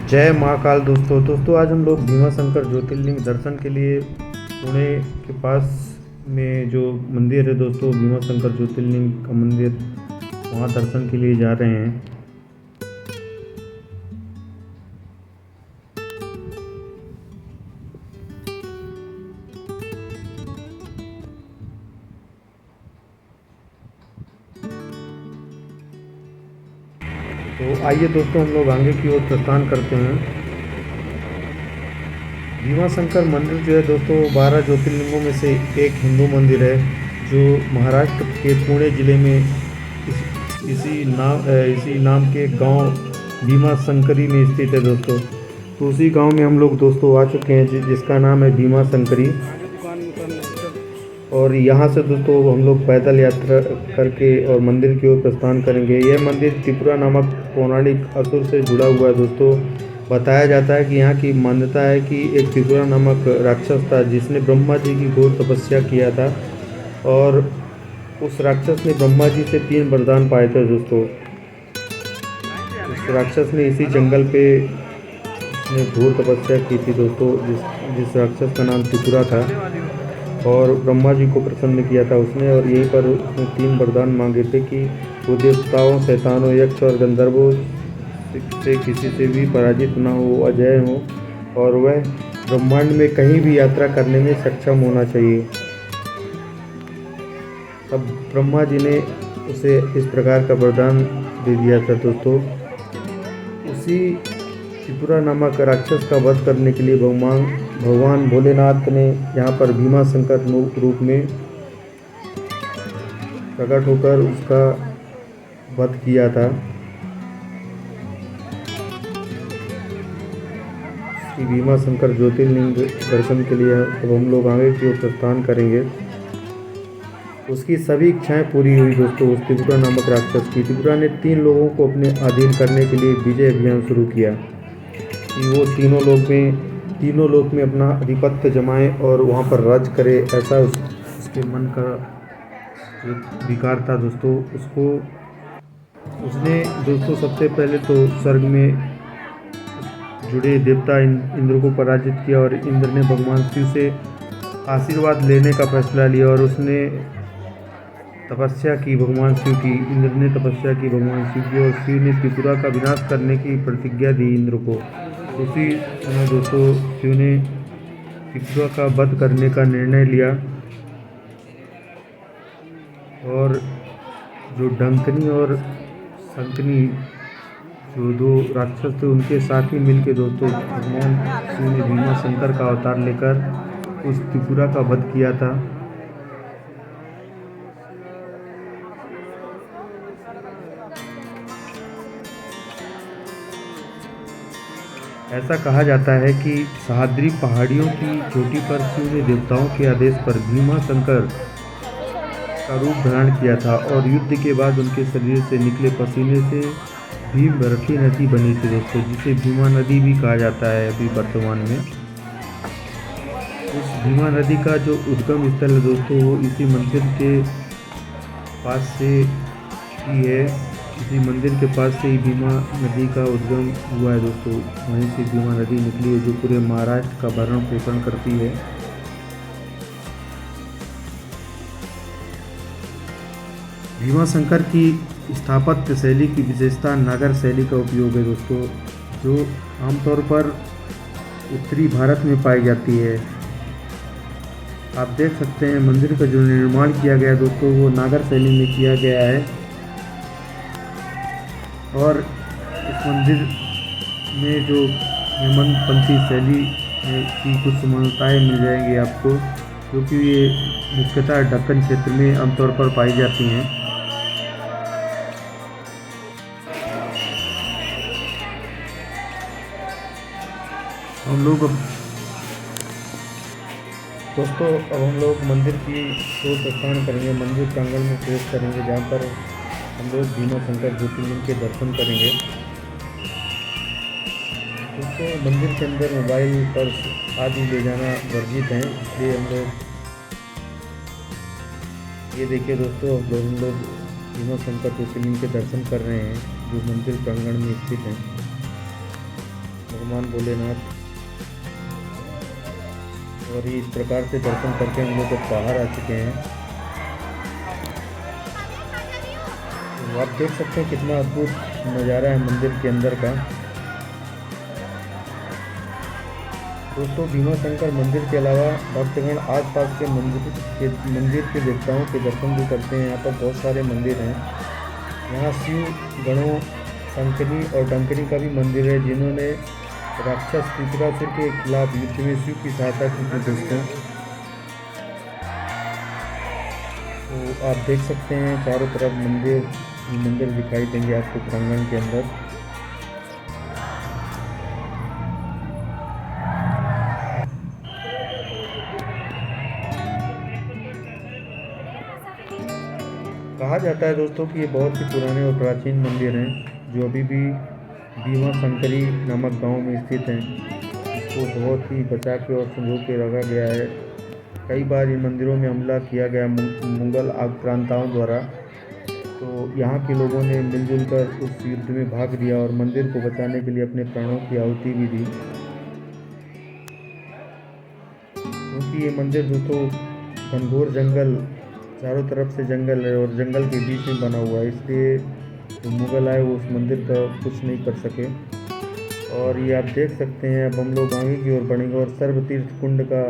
जय महाकाल दोस्तों आज हम लोग भीमा शंकर ज्योतिर्लिंग दर्शन के लिए पुणे के पास में जो मंदिर है दोस्तों, भीमा शंकर ज्योतिर्लिंग का मंदिर, वहाँ दर्शन के लिए जा रहे हैं। तो आइए दोस्तों, हम लोग आगे की ओर प्रस्थान करते हैं। भीमा शंकर मंदिर जो है दोस्तों, 12 ज्योतिर्लिंगों में से एक हिंदू मंदिर है जो महाराष्ट्र के पुणे ज़िले में इसी नाम के गांव भीमा शंकरी में स्थित है दोस्तों। तो उसी गांव में हम लोग दोस्तों आ चुके हैं जिसका नाम है भीमा शंकरी। और यहाँ से दोस्तों हम लोग पैदल यात्रा करके और मंदिर की ओर प्रस्थान करेंगे। यह मंदिर त्रिपुरा नामक पौराणिक असुर से जुड़ा हुआ है दोस्तों। बताया जाता है कि यहाँ की मान्यता है कि एक त्रिपुरा नामक राक्षस था जिसने ब्रह्मा जी की घोर तपस्या किया था, और उस राक्षस ने ब्रह्मा जी से 3 वरदान पाए थे दोस्तों। उस राक्षस ने इसी जंगल पे घोर तपस्या की थी दोस्तों, जिस राक्षस का नाम त्रिपुरा था, और ब्रह्मा जी को प्रसन्न किया था उसने। और यहीं पर उसने 3 वरदान मांगे थे कि वो देवताओं, शैतानों, यक्ष और गंधर्वों से किसी से भी पराजित ना हो, अजय हो, और वह ब्रह्मांड में कहीं भी यात्रा करने में सक्षम होना चाहिए। अब ब्रह्मा जी ने उसे इस प्रकार का वरदान दे दिया था दोस्तों। उसी त्रिपुरा नामक राक्षस का वध करने के लिए भगवान भोलेनाथ ने यहाँ पर भीमा शंकर रूप में प्रकट होकर उसका वध किया था। श्री भीमा शंकर ज्योतिर्लिंग दर्शन के लिए अब हम लोग आगे की ओर प्रस्थान करेंगे। उसकी सभी इच्छाएं पूरी हुई दोस्तों। उस त्रिपुरा नामक राक्षस की, त्रिपुरा ने 3 लोगों को अपने अधीन करने के लिए विजय अभियान शुरू किया कि वो तीनों लोक में अपना आधिपत्य जमाए और वहाँ पर राज करे। ऐसा उसके मन का जो विकार था दोस्तों, उसने दोस्तों सबसे पहले तो स्वर्ग में जुड़े देवता इंद्र को पराजित किया, और इंद्र ने भगवान शिव से आशीर्वाद लेने का फैसला लिया, और उसने तपस्या की भगवान शिव की। इंद्र ने तपस्या की भगवान शिव की, और शिव ने त्रिपुरा का विनाश करने की प्रतिज्ञा दी इंद्र को। उसी समय दोस्तों शिव ने त्रिपुरा का वध करने का निर्णय लिया, और जो डंकनी और शंकनी जो 2 राक्षस थे, उनके साथ ही मिलकर दोस्तों भगवान शिव ने भीमा शंकर का अवतार लेकर उस त्रिपुरा का वध किया था। ऐसा कहा जाता है कि सह्याद्री पहाड़ियों की चोटी पर शिव ने देवताओं के आदेश पर भीमा शंकर का रूप धारण किया था, और युद्ध के बाद उनके शरीर से निकले पसीने से भीमरथी नदी बनी थी दोस्तों, जिसे भीमा नदी भी कहा जाता है अभी वर्तमान में। उस भीमा नदी का जो उद्गम स्थल है दोस्तों, वो इसी मंदिर के पास से ही है। इसी मंदिर के पास से ही भीमा नदी का उद्गम हुआ है दोस्तों। वहीं से भीमा नदी निकली है जो पूरे महाराष्ट्र का भरण पोषण करती है। भीमा शंकर की स्थापत्य शैली की विशेषता नागर शैली का उपयोग है दोस्तों, जो आमतौर पर उत्तरी भारत में पाई जाती है। आप देख सकते हैं मंदिर का जो निर्माण किया गया दोस्तों, वो नागर शैली में किया गया है, और इस मंदिर में जो हेमंतपंथी शैली की कुछ समानताएं मिल जाएंगी आपको, क्योंकि ये मुख्यतः दक्कन क्षेत्र में आमतौर पर पाई जाती हैं। हम लोग दोस्तों अब हम लोग मंदिर की ओर प्रस्थान करेंगे, मंदिर प्रांगण में प्रवेश करेंगे, जहाँ पर हम लोग भीमा शंकर ज्योतिर्लिंग के दर्शन करेंगे। दोस्तों मंदिर के अंदर मोबाइल, पर्स आदि ले जाना वर्जित है, इसलिए हम लोग ये देखिए दोस्तों, अब हम लोग भीमा शंकर ज्योतिर्लिंग के दर्शन कर रहे हैं जो मंदिर प्रांगण में स्थित हैं। भगवान भोलेनाथ। और इस प्रकार से दर्शन करके हम लोग अब बाहर आ चुके हैं। तो आप देख सकते हैं कितना अद्भुत नज़ारा है मंदिर के अंदर का। दोस्तों, भीमा शंकर मंदिर के अलावा भक्तगण आसपास के मंदिर के देवताओं के दर्शन भी करते हैं। यहाँ पर बहुत सारे मंदिर हैं। यहाँ शिव गणों, शंकरी और डंकरी का भी मंदिर है, जिन्होंने राक्षस त्रिपुरासुर के खिलाफ युद्ध में शिव की सहायता की थी दोस्तों। तो आप देख सकते हैं चारों तरफ मंदिर दिखाई देंगे आपको प्रांगण के अंदर। कहा जाता है दोस्तों कि ये बहुत ही पुराने और प्राचीन मंदिर हैं, जो अभी भी भीमा शंकरी नामक गांव में स्थित हैं। इसको बहुत ही बचा के और संजो के रखा गया है। कई बार इन मंदिरों में हमला किया गया मुगल आक्रांताओं द्वारा, तो यहाँ के लोगों ने मिलजुल कर उस युद्ध में भाग लिया और मंदिर को बचाने के लिए अपने प्राणों की आहुति भी दी। क्योंकि ये मंदिर दोस्तों घनघोर जंगल, चारों तरफ से जंगल है और जंगल के बीच में बना हुआ है, इसलिए जो मुगल आए वो उस मंदिर का कुछ नहीं कर सके। और ये आप देख सकते हैं। अब हम लोग आगे की ओर बढ़ेंगे और सर्वतीर्थ कुंड का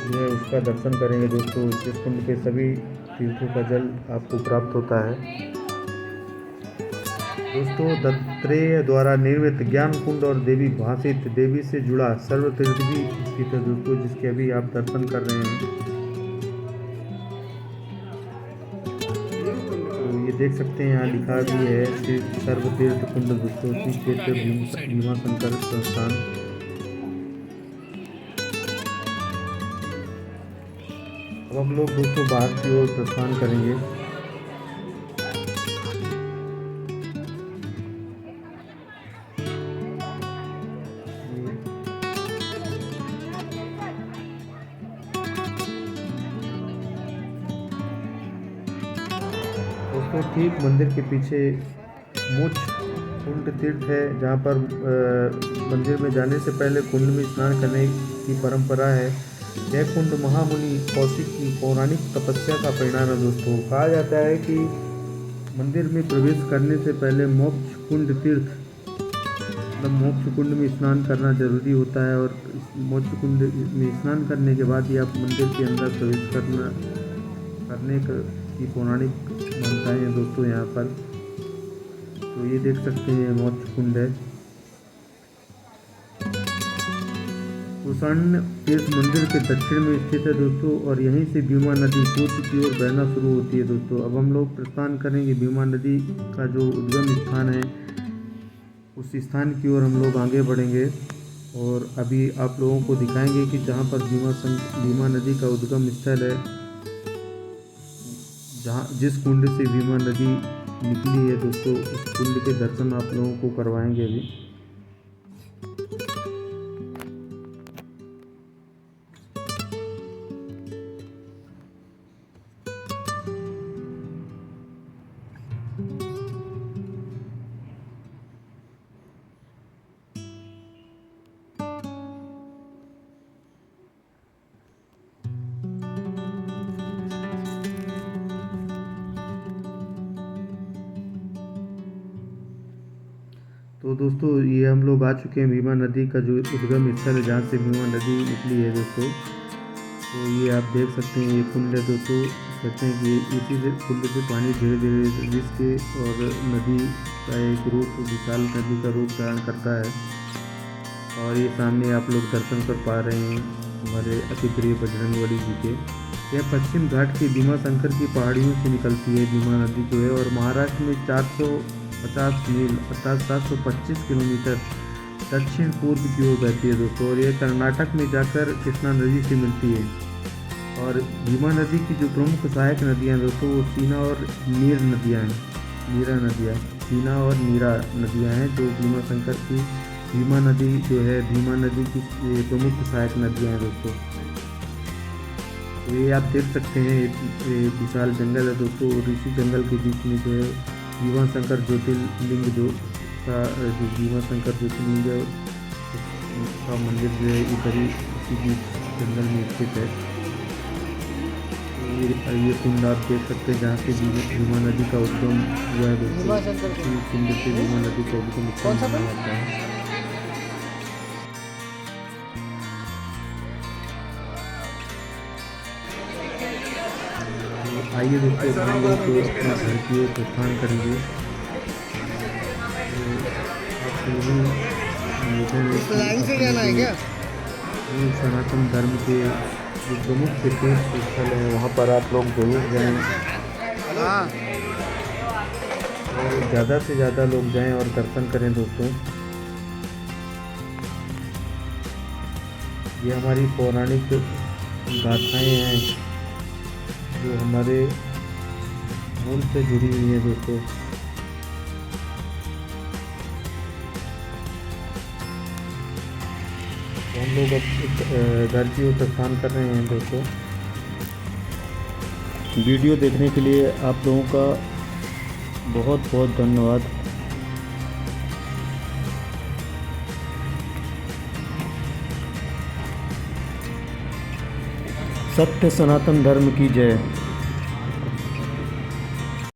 जो है उसका दर्शन करेंगे दोस्तों। इस कुंड पे सभी तीर्थों का जल आपको प्राप्त होता है। दोस्तों, दत्तात्रेय द्वारा निर्मित ज्ञान कुंड और देवी भाषित देवी से जुड़ा सर्वतीर्थ भी स्थित है दोस्तों, जिसके अभी आप दर्शन कर रहे हैं। तो ये देख सकते हैं यहाँ लिखा भी है श्री सर्वतीर्थ कुंड दोस्तों, श्री क्षेत्र भीमा शंकर संस्थान। अब हम लोग दोस्तों बाहर की ओर प्रस्थान करेंगे। दोस्तों, ठीक मंदिर के पीछे मोक्ष कुंड तीर्थ है, जहाँ पर मंदिर में जाने से पहले कुंड में स्नान करने की परंपरा है। यह कुंड महामुनि कौशिक की पौराणिक तपस्या का परिणाम है दोस्तों। कहा जाता है कि मंदिर में प्रवेश करने से पहले मोक्ष कुंड तीर्थ मतलब मोक्ष कुंड में स्नान करना जरूरी होता है, और मोक्ष कुंड में स्नान करने के बाद ही आप मंदिर के अंदर प्रवेश करने की पौराणिक मान्यताएं हैं दोस्तों यहाँ पर। तो ये देख सकते हैं मोक्ष कुंड है। कुषाण तीर्थ मंदिर के दक्षिण में स्थित है दोस्तों, और यहीं से भीमा नदी पूर्व की ओर बहना शुरू होती है दोस्तों। अब हम लोग प्रस्थान करेंगे भीमा नदी का जो उद्गम स्थान है, उस स्थान की ओर हम लोग आगे बढ़ेंगे। और अभी आप लोगों को दिखाएंगे कि जहाँ पर भीमा नदी का उद्गम स्थल है, जिस कुंड से भीमा नदी निकली है दोस्तों, उस कुंड के दर्शन आप लोगों को करवाएंगे अभी। तो दोस्तों, ये हम लोग आ चुके हैं भीमा नदी का जो उद्गम स्थल है, जहाँ से भीमा नदी निकली है दोस्तों। तो ये आप देख सकते हैं, ये कुंड है दोस्तों। कहते हैं कि इसी से कुंड से पानी धीरे धीरे रिस के और नदी का एक रूप, विशाल नदी का रूप धारण करता है। और ये सामने आप लोग दर्शन कर पा रहे हैं हमारे अति प्रिय बजरंगबली जी के। यह पश्चिम घाट की भीमा शंकर की पहाड़ियों से निकलती है भीमा नदी जो है, और महाराष्ट्र में 450 मील अर्थात 725 किलोमीटर दक्षिण पूर्व की ओर बहती है दोस्तों। और यह कर्नाटक में जाकर कृष्णा नदी से मिलती है। और भीमा नदी की जो प्रमुख सहायक नदियाँ दोस्तों, वो सीना और नीर नदियाँ हैं। सीना और नीरा नदियाँ हैं, जो भीमा शंकर की भीमा नदी जो है, भीमा नदी की प्रमुख सहायक नदियाँ हैं दोस्तों। तो ये आप देख सकते हैं, ये विशाल जंगल है दोस्तों, और इसी जंगल के बीच में जो है भीमा शंकर ज्योतिर्लिंग जो भीमा शंकर ज्योतिर्लिंग है, का मंदिर जो है इधर ही इसी बीच जंगल में स्थित है। ये कुंड आप देख सकते हैं जहाँ से भीमा नदी का उद्गम हुआ है दोस्तों। इसी कुंड से भीमा नदी का उद्गम उत्पन्न हुआ जाता है। तो आइए दोस्तों हम लोग अपने घर की ओर प्रस्थान करेंगे। इस लाइन से जाना है क्या? सनातन धर्म के जो प्रमुख तीर्थ स्थल है वहाँ पर आप लोग जरूर जाएं हाँ। और ज़्यादा से ज़्यादा लोग जाएं और दर्शन करें दोस्तों। ये हमारी पौराणिक गाथाएं हैं जो हमारे मूल से जुड़ी हुई हैं दोस्तों। तो हम लोग अब घर की ओर प्रस्थान कर रहे हैं दोस्तों। वीडियो देखने के लिए आप लोगों का बहुत बहुत धन्यवाद। सत्य सनातन धर्म की जय।